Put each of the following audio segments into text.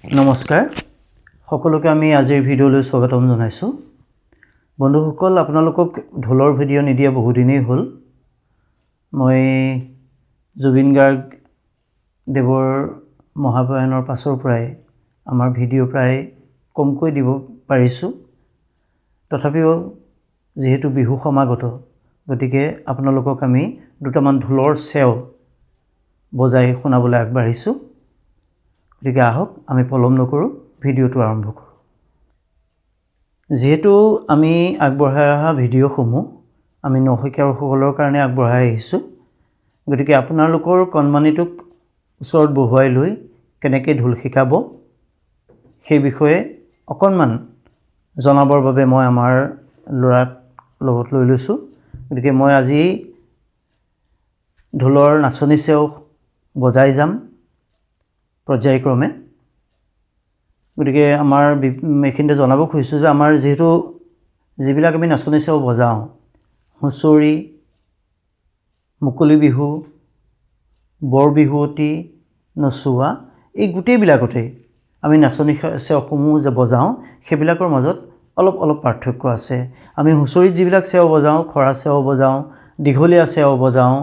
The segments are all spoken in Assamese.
নমস্কাৰ সকলোকে আমি আজিৰ ভিডিঅ'লৈ স্বাগতম জনাইছোঁ বন্ধুসকল আপোনালোকক ঢোলৰ ভিডিঅ' নিদিয়া বহু দিনেই হ'ল মই জুবিন গাৰ্গ দেৱৰ মহাপ্ৰয়াণৰ পাছৰ পৰাই আমাৰ ভিডিঅ' প্ৰায় কমকৈ দিব পাৰিছোঁ তথাপিও যেহেতু বিহু সমাগত গতিকে আপোনালোকক আমি দুটামান ঢোলৰ চেও বজাই শুনাবলৈ আগবাঢ়িছোঁ গতিকে আহক আমি পলম নকৰোঁ ভিডিঅ'টো আৰম্ভ কৰোঁ যেহেতু আমি আগবঢ়াই অহা ভিডিঅ'সমূহ আমি নশিক্ষকসকলৰ কাৰণে আগবঢ়াই আহিছোঁ গতিকে আপোনালোকৰ কণমানিটোক ওচৰত বহুৱাই লৈ কেনেকৈ ঢোল শিকাব সেই বিষয়ে অকণমান জনাবৰ বাবে মই আমাৰ ল'ৰাক লগত লৈ লৈছোঁ গতিকে মই আজি ঢোলৰ নাচনী চেও বজাই যাম পৰ্যায়ক্ৰমে গতিকে আমাৰ এইখিনিতে জনাব খুজিছোঁ যে আমাৰ যেহেতু যিবিলাক আমি নাচনী চেও বজাওঁ হুঁচৰি মুকলি বিহু বৰ বিহুৱতী নচুৱা এই গোটেইবিলাকতেই আমি নাচনী চেওসমূহ যে বজাওঁ সেইবিলাকৰ মাজত অলপ পাৰ্থক্য আছে আমি হুঁচৰিত যিবিলাক চেও বজাওঁ খৰা চেও বজাওঁ দীঘলীয়া চেও বজাওঁ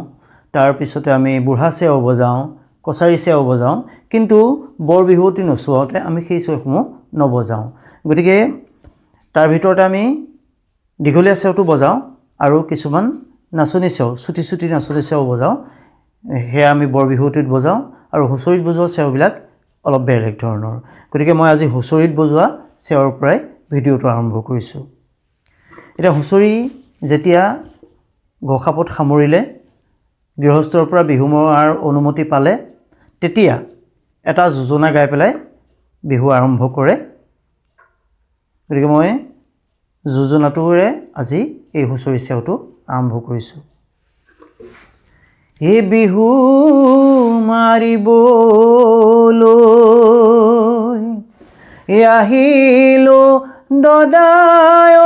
তাৰপিছতে আমি বুঢ়া চেও বজাওঁ কছাৰী চেও বজাওঁ কিন্তু বৰ বিহুৱতী নচুৱাওঁতে আমি সেই চেওসমূহ নবজাওঁ গতিকে তাৰ ভিতৰতে আমি দীঘলীয়া চেওটো বজাওঁ আৰু কিছুমান নাচনী চেও চুটি নাচনী চেও বজাওঁ সেয়া আমি বৰ বিহুৱতীত বজাওঁ আৰু হুঁচৰিত বজোৱা চেওবিলাক অলপ বেলেগ ধৰণৰ গতিকে মই আজি হুঁচৰিত বজোৱা চেওৰ পৰাই ভিডিঅ'টো আৰম্ভ কৰিছোঁ এতিয়া হুঁচৰি যেতিয়া ঘোষাপত সামৰিলে গৃহস্থৰ পৰা বিহু মৰাৰ অনুমতি পালে তেতিয়া এটা যোজনা গাই পেলাই বিহু আৰম্ভ কৰে গতিকে মই যোজনাটোৰে আজি এই হুঁচৰি চেওটো আৰম্ভ কৰিছোঁ এই বিহু মাৰিবলৈ আহিলো দদায়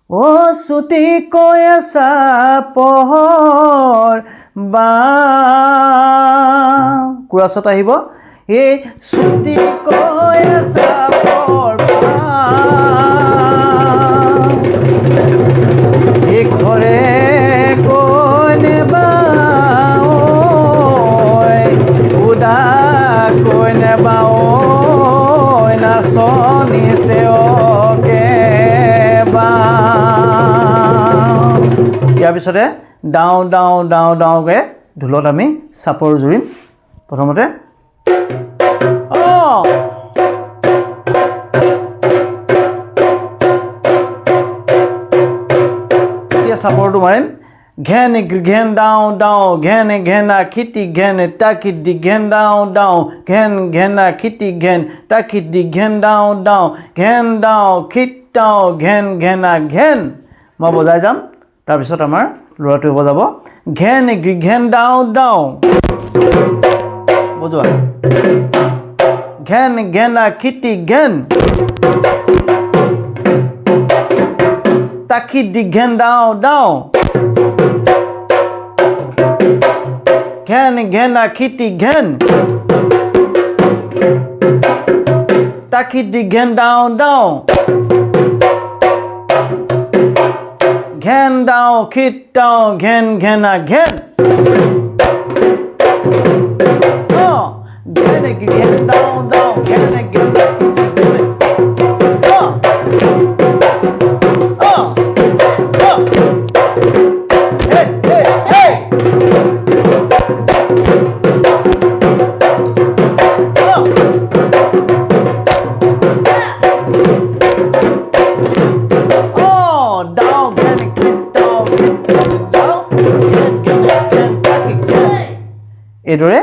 ও চুটি কৈ চাপৰ বা কুৰাচত আহিব এই চুটি কৈ চাপৰ বা এই ঘৰে কৈ নেবা উদা কৈ নেবা নাচনী চেওকে বা ইয়াৰ পিছতে ডাও ডাও ডাও ডাওকৈ ঢোলত আমি চাপৰ জুৰিম প্ৰথমতে এতিয়া চাপৰটো মাৰিম ঘেন ঘেন ডাও ডাও ঘেন ঘেনা খিতি ঘেন তাকি দি ঘেন ডাও ডাও ঘেন ঘেনা খিতি ঘেন তাকি দি ঘেন ডাও ডাও ঘেন ডাও খিত ডাও ঘেন ঘেনা ঘেন মই বজাই যাম তাৰপিছত আমাৰ ল'ৰাটোৱে বজাব ঘেন ঘেন ডাও ডাও বজোৱা ঘেন ঘেনা খিতি ঘেন তাকি দি ঘেন ডাও ডাও ঘেন ঘেনা খিতি ঘেন তাকি দি ঘেন ডাও ডাও ঘেন ডাও খিত ডাও ঘেন ঘেনা ঘেন ঘেন ঘেন ডাও ডাও ঘেন ঘেনা খিতি ঘেন এইদৰে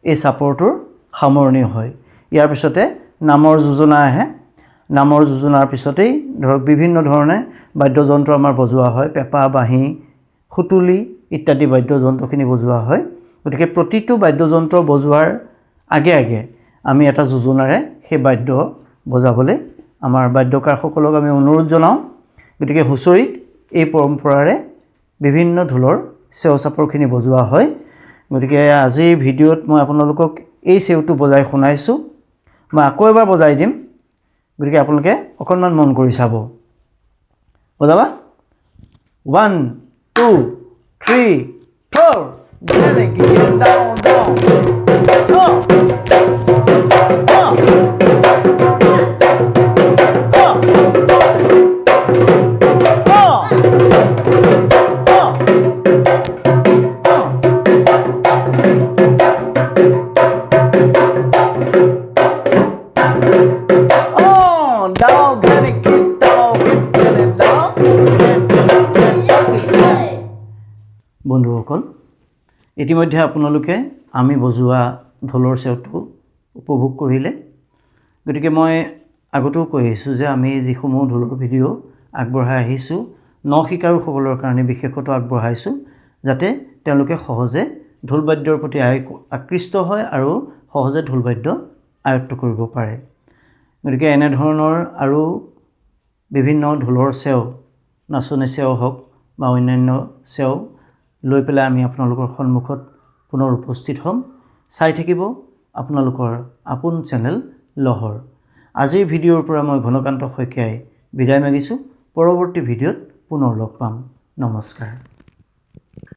এই চাপৰটোৰ সামৰণি হয় ইয়াৰ পিছতে নামৰ যোজনা আহে নামৰ যোজনাৰ পিছতেই ধৰক বিভিন্ন ধৰণে বাদ্যযন্ত্ৰ আমাৰ বজোৱা হয় পেঁপা বাঁহী খুটুলি ইত্যাদি বাদ্যযন্ত্ৰখিনি বজোৱা হয় গতিকে প্ৰতিটো বাদ্যযন্ত্ৰ বজোৱাৰ আগে আগে আমি এটা যোজনাৰে সেই বাদ্য বজাবলৈ আমাৰ বাদ্যকাৰসকলক আমি অনুৰোধ জনাওঁ গতিকে হুঁচৰিত এই পৰম্পৰাৰে বিভিন্ন ঢোলৰ চেও চাপৰখিনি বজোৱা হয় গতিকে আজিৰ ভিডিঅ'ত মই আপোনালোকক এই চেউটো বজাই শুনাইছোঁ মই আকৌ এবাৰ বজাই দিম গতিকে আপোনালোকে অকণমান মন কৰি চাব বজাবা 1 2 3 4 get it down বন্ধুসকল ইতিমধ্যে আপোনালোকে আমি বজোৱা ঢোলৰ চেউটো উপভোগ কৰিলে গতিকে মই আগতেও কৈ আহিছোঁ যে আমি যিসমূহ ঢোলৰ ভিডিঅ' আগবঢ়াই আহিছোঁ নশিকাৰুসকলৰ কাৰণে বিশেষত আগবঢ়াইছোঁ যাতে তেওঁলোকে সহজে ঢোল বাদ্যৰ প্ৰতি আকৃষ্ট হয় আৰু সহজে ঢোল বাদ্য আয়ত্ত কৰিব পাৰে গতিকে এনেধৰণৰ আৰু বিভিন্ন ঢোলৰ চেউ নাচনী চেউ হওক বা অন্যান্য চেউ লৈ পেলাই আমি আপোনালোকৰ সন্মুখত পুনৰ উপস্থিত হ'ম চাই থাকিব আপোনালোকৰ আপোন চেনেল লহৰ আজিৰ ভিডিঅ'ৰ পৰা মই ঘনকান্ত শইকীয়াই বিদায় মাগিছোঁ পৰৱৰ্তী ভিডিঅ'ত পুনৰ লগ পাম নমস্কাৰ